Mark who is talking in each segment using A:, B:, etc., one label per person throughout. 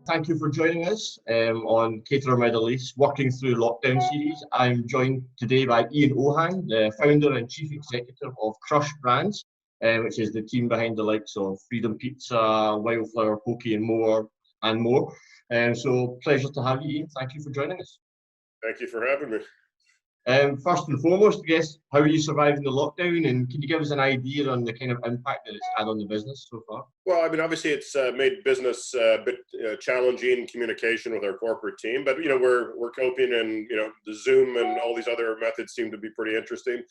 A: thank you for joining us on Caterer Middle East, working through lockdown series. I'm joined today by Ian Ohan, the founder and chief executive of Krush Brands, which is the team behind the likes of Freedom Pizza, Wildflower, Poke and more. So pleasure to have you, Ian. Thank you for joining us.
B: Thank you for having me.
A: First and foremost, I guess, how are you surviving the lockdown, and can you give us an idea on the kind of impact that it's had on the business so far?
B: Well, I mean, obviously it's made business a bit challenging communication with our corporate team, but we're coping, and the Zoom and all these other methods seem to be pretty interesting.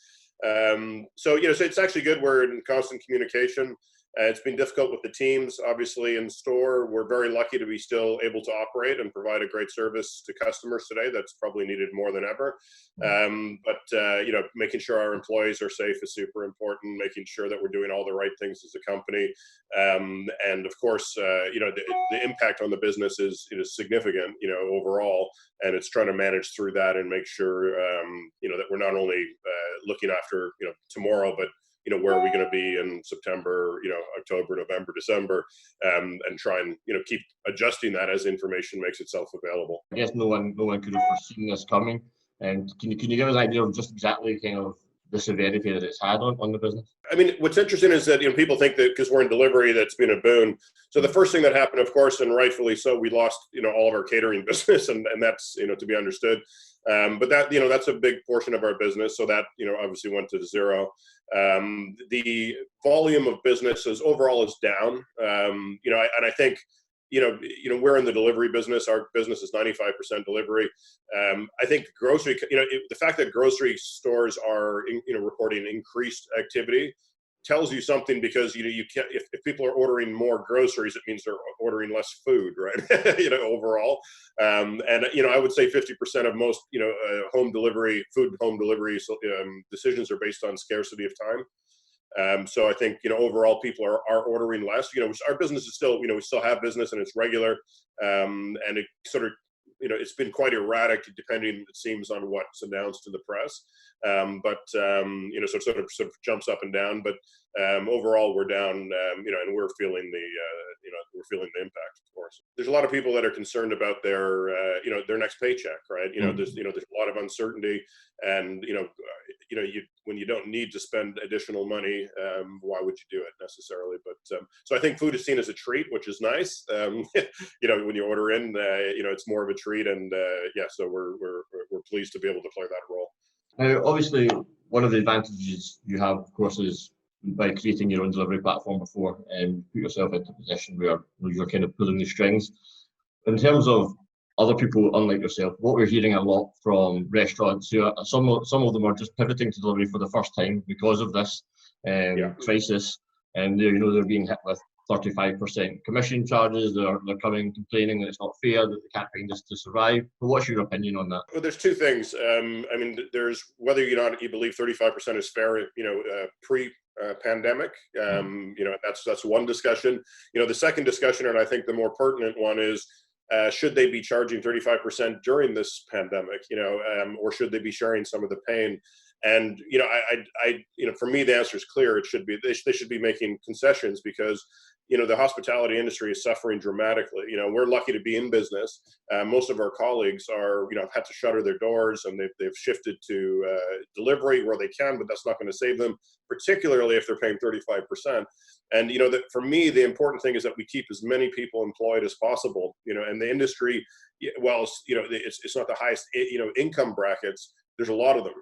B: So it's actually good. We're in constant communication. It's been difficult with the teams, obviously, in store. We're very lucky to be still able to operate and provide a great service to customers today. That's probably needed more than ever. But making sure our employees are safe is super important, making sure that we're doing all the right things as a company. And of course, the impact on the business is significant, overall, and it's trying to manage through that and make sure, that we're not only looking after, tomorrow, but where are we going to be in September, October, November, December, and try and, keep adjusting that as information makes itself available.
A: I guess no one could have foreseen this coming. And can you give us an idea of just exactly kind of the severity that it's had on the business?
B: I mean, what's interesting is that people think that because we're in delivery, that's been a boon. So the first thing that happened, of course, and rightfully so, we lost all of our catering business, and that's to be understood. But that that's a big portion of our business, so that obviously went to zero. The volume of businesses overall is down. And I think we're in the delivery business. Our business is 95% delivery. I think grocery, the fact that grocery stores are reporting increased activity tells you something, because you can't, if people are ordering more groceries, it means they're ordering less food, right? Overall. And I would say 50% of most home delivery decisions are based on scarcity of time. So I think overall people are ordering less. Our business is still, we still have business, and it's regular, and it sort of it's been quite erratic depending, it seems, on what's announced to the press. So it sort of jumps up and down, but overall we're down, and we're feeling the impact, of course. There's a lot of people that are concerned about their next paycheck, right? There's a lot of uncertainty, and when you don't need to spend additional money, why would you do it necessarily? But so I think food is seen as a treat, which is nice. When you order in, it's more of a treat, and so we're pleased to be able to play that role.
A: Now, obviously, one of the advantages you have, of course, is by creating your own delivery platform before, and put yourself into a position where you're kind of pulling the strings. In terms of other people, unlike yourself, what we're hearing a lot from restaurants, who are, some of them are just pivoting to delivery for the first time because of this crisis, and they're being hit with 35% commission charges. They're coming complaining that it's not fair, that they can't find this to survive. But what's your opinion on that?
B: Well, there's two things. I mean, there's whether or not you believe 35% is fair, pre-pandemic. That's one discussion. The second discussion, and I think the more pertinent one, is should they be charging 35% during this pandemic? Or should they be sharing some of the pain? And for me, the answer is clear. It should be they should be making concessions, because the hospitality industry is suffering dramatically. We're lucky to be in business. Most of our colleagues are have had to shutter their doors, and they've shifted to delivery where they can, but that's not going to save them, particularly if they're paying 35%. And for me, the important thing is that we keep as many people employed as possible. And the industry, well, it's not the highest income brackets. There's a lot of them,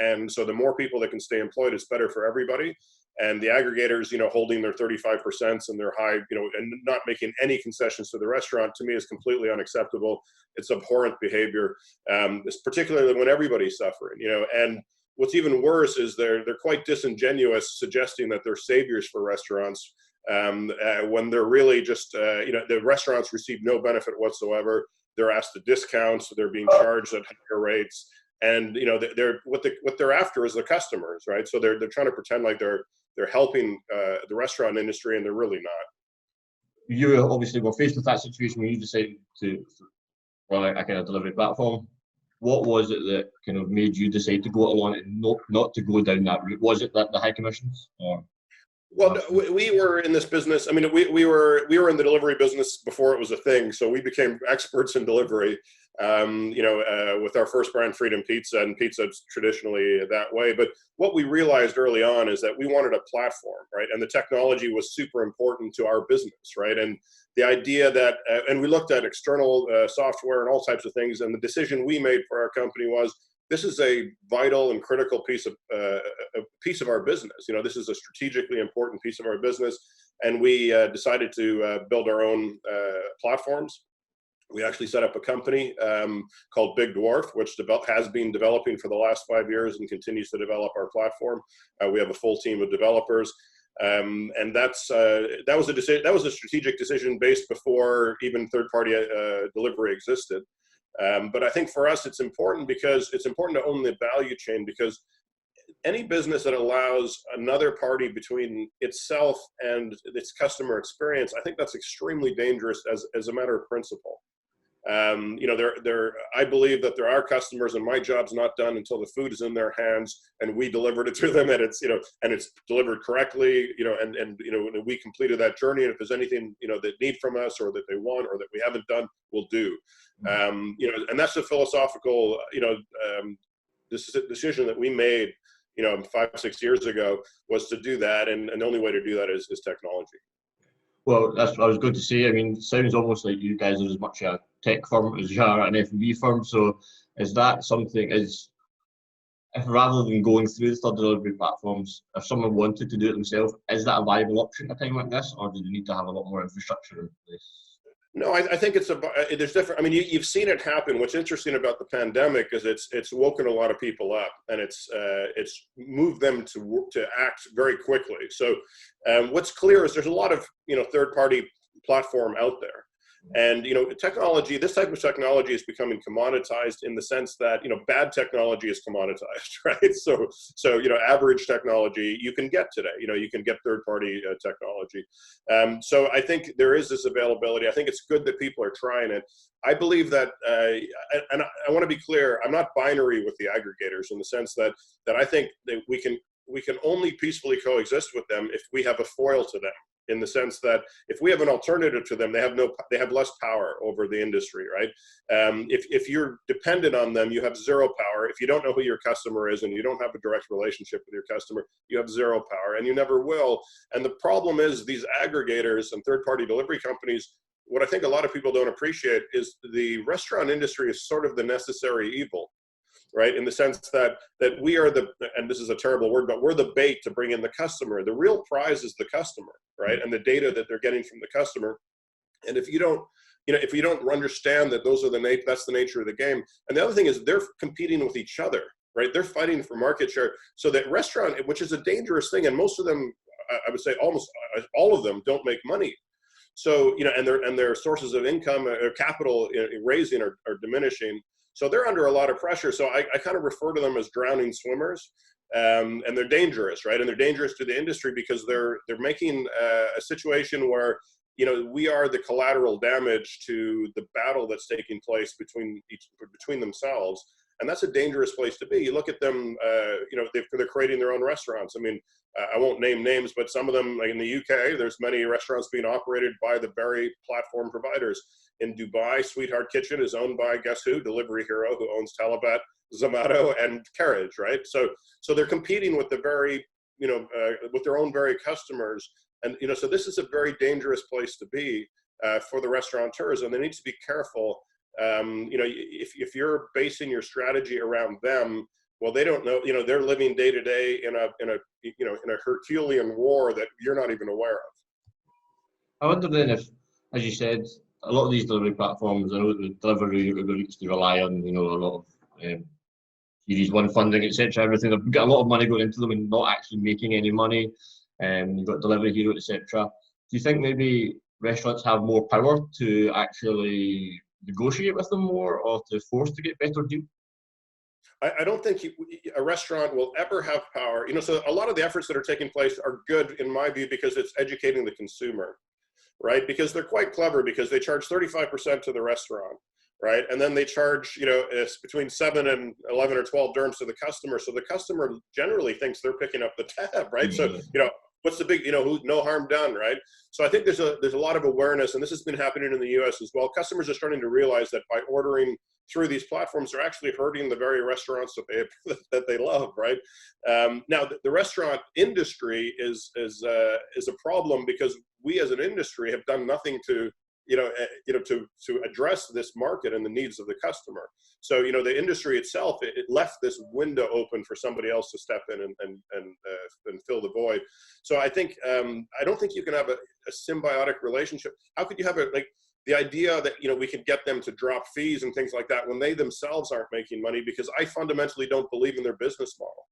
B: and so the more people that can stay employed, it's better for everybody. And the aggregators, holding their 35% and their high, and not making any concessions to the restaurant, to me is completely unacceptable. It's abhorrent behavior, particularly when everybody's suffering, And what's even worse is they're quite disingenuous, suggesting that they're saviors for restaurants, when they're really just, the restaurants receive no benefit whatsoever. They're asked the discounts, they're being charged at higher rates. And what they're after is the customers, right? So they're trying to pretend like they're helping the restaurant industry, and they're really not.
A: You obviously were faced with that situation when you decided to run a kind of delivery platform. What was it that kind of made you decide to go along and not to go down that route? Was it that the high commissions? Or?
B: Well, we were in this business. I mean, we were in the delivery business before it was a thing. So we became experts in delivery, with our first brand, Freedom Pizza, and pizza's traditionally that way. But what we realized early on is that we wanted a platform, right? And the technology was super important to our business, right? And the idea that, and we looked at external software and all types of things. And the decision we made for our company was, this is a vital and critical piece of our business. This is a strategically important piece of our business, and we decided to build our own platforms. We actually set up a company called Big Dwarf, which has been developing for the last 5 years and continues to develop our platform. We have a full team of developers. And that was a decision. That was a strategic decision based before even third-party delivery existed. But I think for us, it's important because it's important to own the value chain, because any business that allows another party between itself and its customer experience, I think that's extremely dangerous as a matter of principle. I believe that there are customers, and my job's not done until the food is in their hands and we delivered it to them, and it's delivered correctly, and we completed that journey. And if there's anything, they need from us, or that they want, or that we haven't done, we'll do. And that's a philosophical, this is a decision that we made, 5-6 years ago, was to do that. And the only way to do that is technology.
A: Well, that's what I was going to say. I mean, it sounds almost like you guys are as much a tech firm as you are an F&B firm. So is that something, if rather than going through the delivery platforms, if someone wanted to do it themselves, is that a viable option at a time like this, or do they need to have a lot more infrastructure in place?
B: No, I think there's different. I mean, you've seen it happen. What's interesting about the pandemic is it's woken a lot of people up, and it's moved them to act very quickly. So what's clear is there's a lot of third-party platform out there. And technology, this type of technology is becoming commoditized, in the sense that bad technology is commoditized, right? So average technology you can get today. You can get third-party technology. So I think there is this availability. I think it's good that people are trying it. I believe that, and I want to be clear, I'm not binary with the aggregators, in the sense that I think that we can only peacefully coexist with them if we have a foil to them. In the sense that if we have an alternative to them, they have less power over the industry, right? If you're dependent on them, you have zero power. If you don't know who your customer is and you don't have a direct relationship with your customer, you have zero power, and you never will. And the problem is, these aggregators and third-party delivery companies, what I think a lot of people don't appreciate is the restaurant industry is sort of the necessary evil, right? In the sense that we are and this is a terrible word, but we're the bait to bring in the customer. The real prize is the customer, right? And the data that they're getting from the customer. And if you don't understand that that's the nature of the game. And the other thing is, they're competing with each other, right? They're fighting for market share. So that restaurant, which is a dangerous thing, and most of them, I would say almost all of them, don't make money. So, and their sources of income or capital raising are diminishing. So they're under a lot of pressure. So I kind of refer to them as drowning swimmers, and they're dangerous, right? And they're dangerous to the industry, because they're making a situation where we are the collateral damage to the battle that's taking place between themselves, and that's a dangerous place to be. You look at them, they're creating their own restaurants. I mean, I won't name names, but some of them, like in the UK, there's many restaurants being operated by the very platform providers. In Dubai, Sweetheart Kitchen is owned by, guess who? Delivery Hero, who owns Talabat, Zomato, and Carriage, right? So they're competing with the very, with their own very customers. And, so this is a very dangerous place to be for the restaurateurs, and they need to be careful. If you're basing your strategy around them, well, they don't know, they're living day to day in a Herculean war that you're not even aware of.
A: I wonder then if, as you said, a lot of these delivery platforms, I know the delivery used to rely on, a lot of Series 1 funding, etc. Everything. They've got a lot of money going into them and not actually making any money. You've got Delivery Hero, etc. Do you think maybe restaurants have more power to actually negotiate with them more, or to force to get better deals?
B: I don't think a restaurant will ever have power. So a lot of the efforts that are taking place are good, in my view, because it's educating the consumer, right? Because they're quite clever, because they charge 35% to the restaurant, right? And then they charge, it's between 7 and 11 or 12 dirhams to the customer. So the customer generally thinks they're picking up the tab, right? Mm-hmm. So, what's the big, no harm done, right? So I think there's a lot of awareness, and this has been happening in the US as well. Customers are starting to realize that by ordering through these platforms, they're actually hurting the very restaurants that they love, right? Now, the restaurant industry is a problem because we as an industry have done nothing to to address this market and the needs of the customer. So, the industry itself, it left this window open for somebody else to step in and fill the void. So I think, I don't think you can have a symbiotic relationship. How could you have the idea that, we can get them to drop fees and things like that when they themselves aren't making money? Because I fundamentally don't believe in their business model.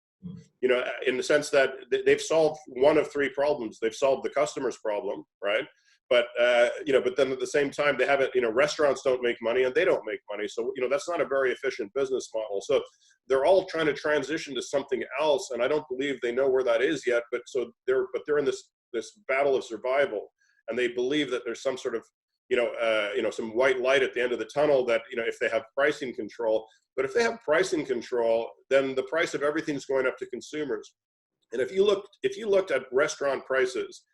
B: In the sense that they've solved one of three problems. They've solved the customer's problem, right? But but then at the same time, they haven't. Restaurants don't make money, and they don't make money. So that's not a very efficient business model. So they're all trying to transition to something else, and I don't believe they know where that is yet. But they're in this battle of survival, and they believe that there's some sort of some white light at the end of the tunnel that if they have pricing control. But if they have pricing control, then the price of everything's going up to consumers. And if you looked at restaurant prices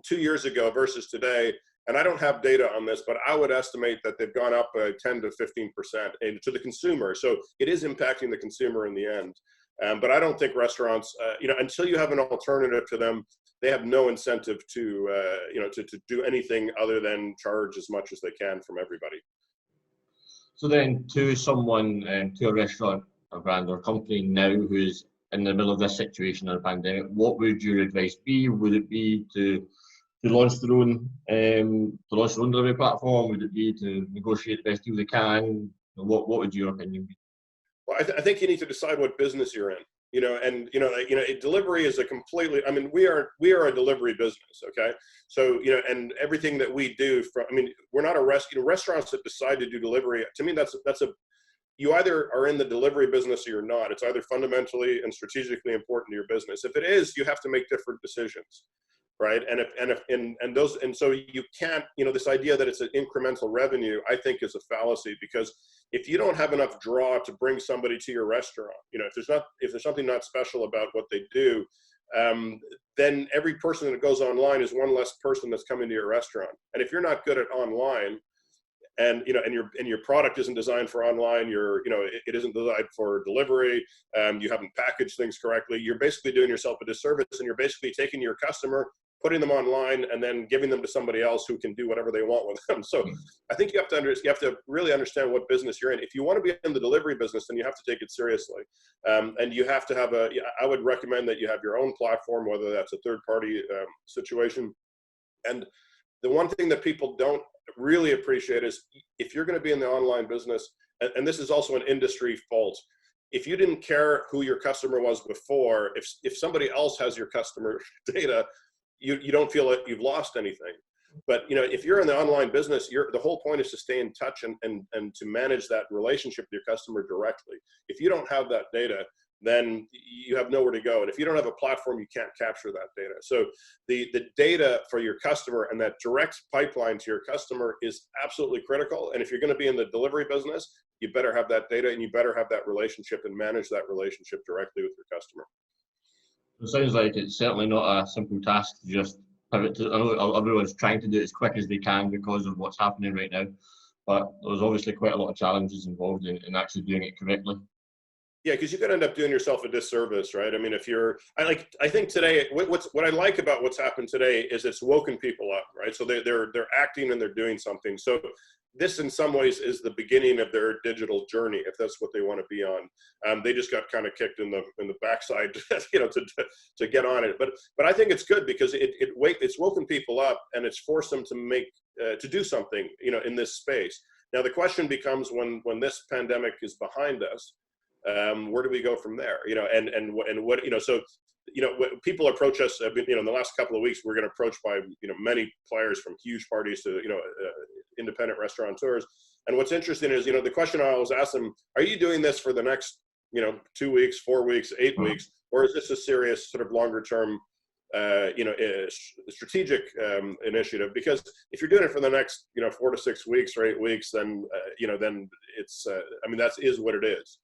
B: 2 years ago versus today, and I don't have data on this, but I would estimate that they've gone up 10 to 15% to the consumer. So it is impacting the consumer in the end. But I don't think restaurants, until you have an alternative to them, they have no incentive to do anything other than charge as much as they can from everybody.
A: So then, to someone, to a restaurant, a brand or company now who's in the middle of this situation or pandemic, what would your advice be? Would it be to launch their own delivery platform? Would it be to negotiate the best deal they can? What would your opinion be?
B: Well, I think you need to decide what business you're in. Delivery is a completely. I mean, we are a delivery business, okay? So and everything that we do we're not a restaurants that decide to do delivery. To me, that's you either are in the delivery business or you're not. It's either fundamentally and strategically important to your business. If it is, you have to make different decisions, right? And so you can't, this idea that it's an incremental revenue, I think is a fallacy, because if you don't have enough draw to bring somebody to your restaurant, if there's something not special about what they do, then every person that goes online is one less person that's coming to your restaurant. And if you're not good at online, and your product isn't designed for online, it isn't designed for delivery, you haven't packaged things correctly, you're basically doing yourself a disservice, and you're basically taking your customer, putting them online, and then giving them to somebody else who can do whatever they want with them. So I think you have to really understand what business you're in. If you want to be in the delivery business, then you have to take it seriously, and you have to have I would recommend that you have your own platform, whether that's a third-party situation. And the one thing that people don't really appreciate is, if you're going to be in the online business, and this is also an industry fault, if you didn't care who your customer was before, if somebody else has your customer data, you don't feel like you've lost anything. But if you're in the online business, the whole point is to stay in touch and to manage that relationship with your customer directly. If you don't have that data, then you have nowhere to go. And if you don't have a platform, you can't capture that data. So the data for your customer and that direct pipeline to your customer is absolutely critical. And if you're going to be in the delivery business, you better have that data, and you better have that relationship and manage that relationship directly with your customer.
A: It sounds like it's certainly not a simple task to just pivot to. I know everyone's trying to do it as quick as they can because of what's happening right now, but there's obviously quite a lot of challenges involved in actually doing it correctly.
B: Yeah, because you could end up doing yourself a disservice, right? I mean, I think today, what I like about what's happened today is it's woken people up, right? So they're acting and they're doing something. So this, in some ways, is the beginning of their digital journey, if that's what they want to be on. They just got kind of kicked in the backside, to get on it. But I think it's good, because it's woken people up, and it's forced them to do something, in this space. Now the question becomes, when this pandemic is behind us, where do we go from there? And what, so, when people approach us, in the last couple of weeks, we're getting approached by, many players, from huge parties to, independent restaurateurs. And what's interesting is, the question I always ask them, are you doing this for the next, 2 weeks, 4 weeks, 8 weeks, or is this a serious sort of longer term, strategic initiative? Because if you're doing it for the next, 4 to 6 weeks or 8 weeks, then, then it's, that is what it is.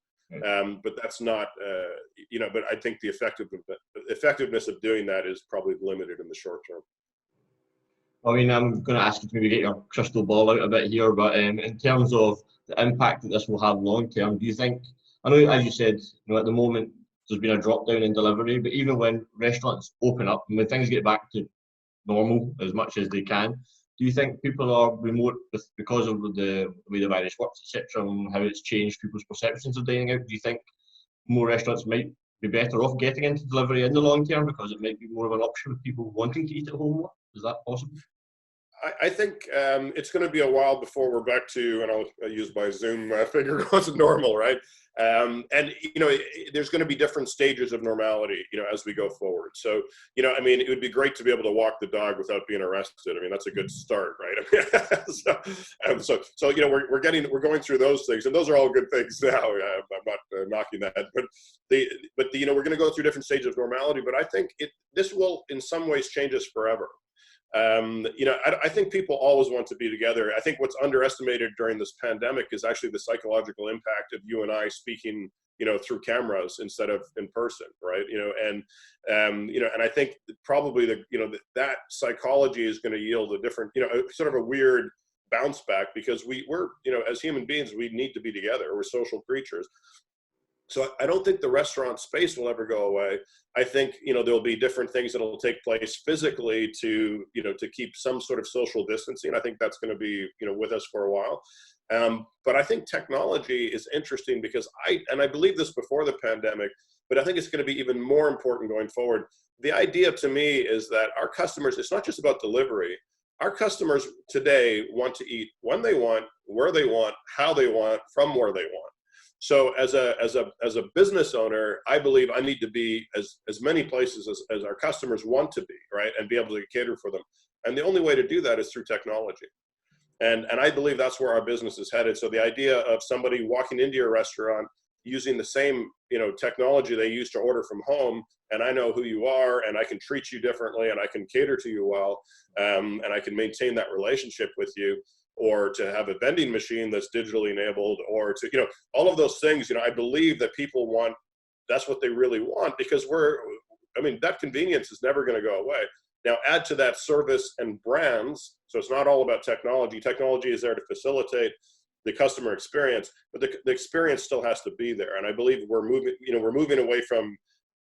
B: But that's not, but I think the effectiveness of doing that is probably limited in the short term.
A: I mean, I'm going to ask you to maybe get your crystal ball out a bit here, but in terms of the impact that this will have long term, do you think, I know, as you said, at the moment, there's been a drop down in delivery, but even when restaurants open up and when things get back to normal as much as they can, do you think people are remote because of the way the virus works, etc., and how it's changed people's perceptions of dining out? Do you think more restaurants might be better off getting into delivery in the long term because it might be more of an option with people wanting to eat at home more? Is that possible?
B: I think it's going to be a while before we're back to, and I'll use my Zoom finger quotes, normal, right? There's going to be different stages of normality, as we go forward. So, it would be great to be able to walk the dog without being arrested. I mean, that's a good start, right? We're going through those things, and those are all good things now. I'm not knocking that, but we're going to go through different stages of normality. But I think this will, in some ways, change us forever. I think people always want to be together. I think what's underestimated during this pandemic is actually the psychological impact of you and I speaking, through cameras instead of in person, right? And I think probably that psychology is going to yield a different, sort of a weird bounce back, because we're, as human beings, we need to be together. We're social creatures. So I don't think the restaurant space will ever go away. I think, there'll be different things that will take place physically to keep some sort of social distancing. I think that's going to be, with us for a while. But I think technology is interesting because I believe this before the pandemic, but I think it's going to be even more important going forward. The idea to me is that our customers, it's not just about delivery. Our customers today want to eat when they want, where they want, how they want, from where they want. So as a business owner, I believe I need to be as many places as our customers want to be, right? And be able to cater for them. And the only way to do that is through technology. And I believe that's where our business is headed. So the idea of somebody walking into your restaurant using the same, technology they use to order from home, and I know who you are, and I can treat you differently, and I can cater to you well, and I can maintain that relationship with you, or to have a vending machine that's digitally enabled, or to, all of those things, I believe that people want, that's what they really want, because that convenience is never going to go away. Now add to that service and brands. So it's not all about technology. Technology is there to facilitate the customer experience, but the experience still has to be there. And I believe we're moving away from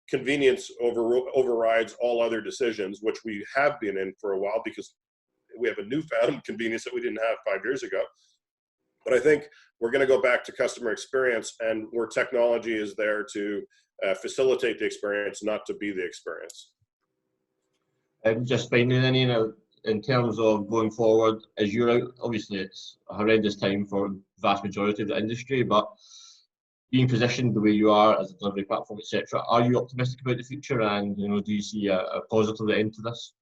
B: convenience overrides all other decisions, which we have been in for a while, because we have a newfound convenience that we didn't have 5 years ago. But I think we're going to go back to customer experience, and where technology is there to facilitate the experience, not to be the experience.
A: Just finally, then, in terms of going forward, as you're out, obviously it's a horrendous time for the vast majority of the industry, but being positioned the way you are as a delivery platform, etc., are you optimistic about the future? And do you see a positive end to this?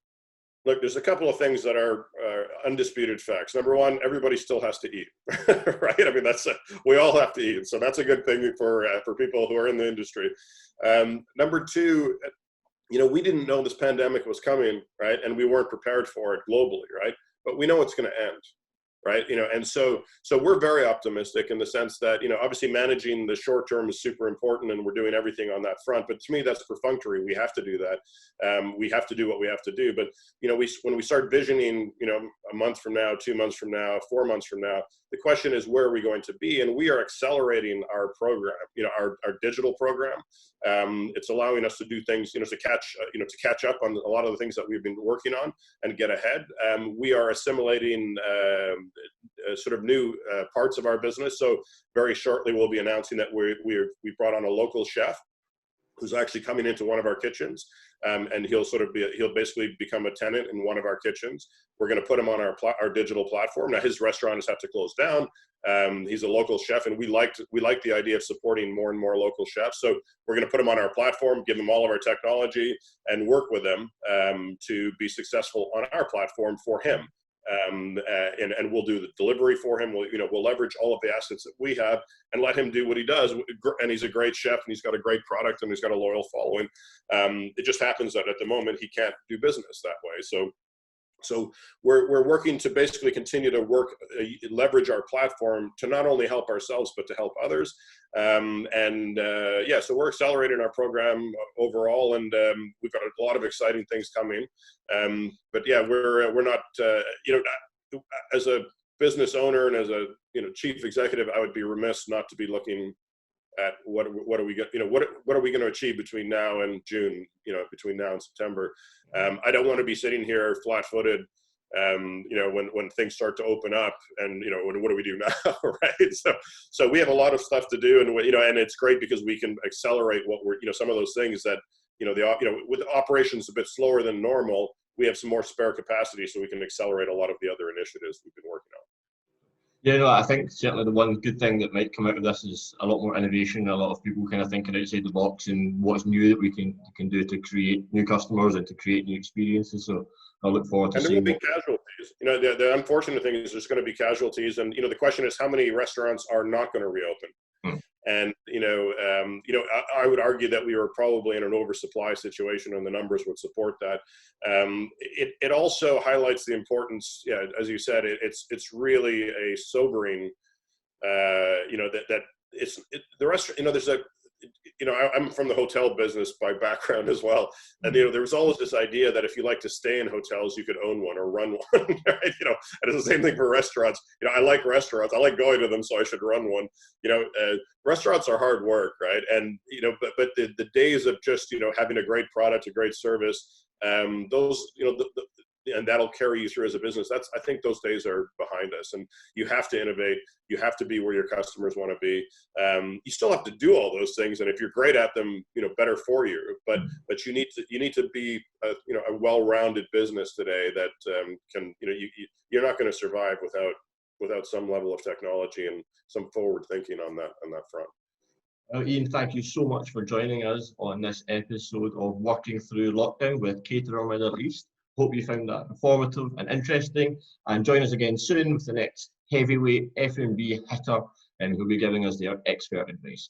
B: Look, there's a couple of things that are undisputed facts. Number one, everybody still has to eat, right? I mean, we all have to eat, so that's a good thing for people who are in the industry. Number two, we didn't know this pandemic was coming, right? And we weren't prepared for it globally, right? But we know it's going to end, right? And so we're very optimistic in the sense that, obviously managing the short term is super important, and we're doing everything on that front. But to me, that's perfunctory. We have to do that. We have to do what we have to do. But, when we start visioning, a month from now, 2 months from now, 4 months from now, the question is, where are we going to be? And we are accelerating our program, our digital program. It's allowing us to do things, to catch up on a lot of the things that we've been working on and get ahead. We are assimilating sort of new parts of our business. So very shortly, we'll be announcing that we brought on a local chef who's actually coming into one of our kitchens, and he'll basically become a tenant in one of our kitchens. We're going to put him on our digital platform. Now his restaurant has had to close down. He's a local chef, and we like the idea of supporting more and more local chefs. So we're going to put him on our platform, give him all of our technology, and work with him to be successful on our platform for him. And we'll do the delivery for him. We'll leverage all of the assets that we have and let him do what he does. And he's a great chef, and he's got a great product, and he's got a loyal following. It just happens that at the moment he can't do business that way. So So we're working to basically continue to leverage our platform to not only help ourselves, but to help others. Yeah, so we're accelerating our program overall, and we've got a lot of exciting things coming. But yeah, we're not, as a business owner and as a chief executive, I would be remiss not to be looking at what are we going to achieve between now and June, between now and September. I don't want to be sitting here flat-footed, when things start to open up, and what do we do now, right? So we have a lot of stuff to do, and and it's great because we can accelerate what we're, some of those things that, with operations a bit slower than normal, we have some more spare capacity, so we can accelerate a lot of the other initiatives we've been working on.
A: Yeah, I think certainly the one good thing that might come out of this is a lot more innovation, a lot of people kind of thinking outside the box and what's new that we can do to create new customers and to create new experiences. So I look forward to seeing.
B: And there will be casualties. The unfortunate thing is there's going to be casualties, and the question is how many restaurants are not going to reopen. And I would argue that we were probably in an oversupply situation, and the numbers would support that. It also highlights the importance, as you said, it's really a sobering, that the restaurant, there's I'm from the hotel business by background as well, and there was always this idea that if you like to stay in hotels, you could own one or run one, right? And it's the same thing for restaurants. I like restaurants, I like going to them, so I should run one. Restaurants are hard work, right? And but the days of just having a great product, a great service, those and that'll carry you through as a business. I think those days are behind us, and you have to innovate. You have to be where your customers want to be. You still have to do all those things, and if you're great at them, better for you. But you need to be a well-rounded business today that can you're not going to survive without some level of technology and some forward thinking on that front.
A: Well, Ian, thank you so much for joining us on this episode of Working Through Lockdown with Caterer Middle East. Hope you found that informative and interesting, and join us again soon with the next heavyweight F&B hitter, and who'll be giving us their expert advice.